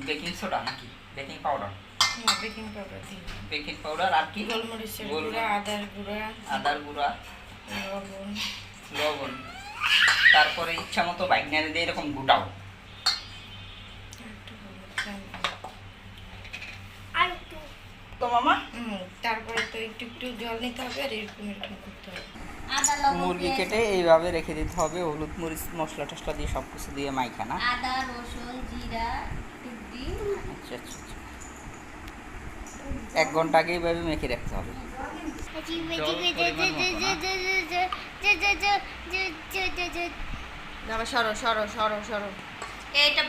Baking soda নাকি baking powder? না, baking powder দিই। বেকিং পাউডার আর কি? গোলমরিচের গুঁড়া, আদার গুঁড়া, লবণ। লবণ। তারপরে ইচ্ছা মতো বাইকনারে দিয়ে এরকম গোটাও। তো মামা তারপরে তো একটু একটু জল নিতে হবে আর এরকম করতে হবে। মুরগি কেটে এইভাবে রেখে দিতে হবে, হলুদ মরিচ মশলা টশলা দিয়ে সব কিছু দিয়ে মাইখা না? আদা, রসুন, জিরা, টুকরি। আচ্ছা আচ্ছা আচ্ছা। 1 ঘন্টা আগে এইভাবে মেখে রাখতে হবে। সরো সরো সরো সরো। এটা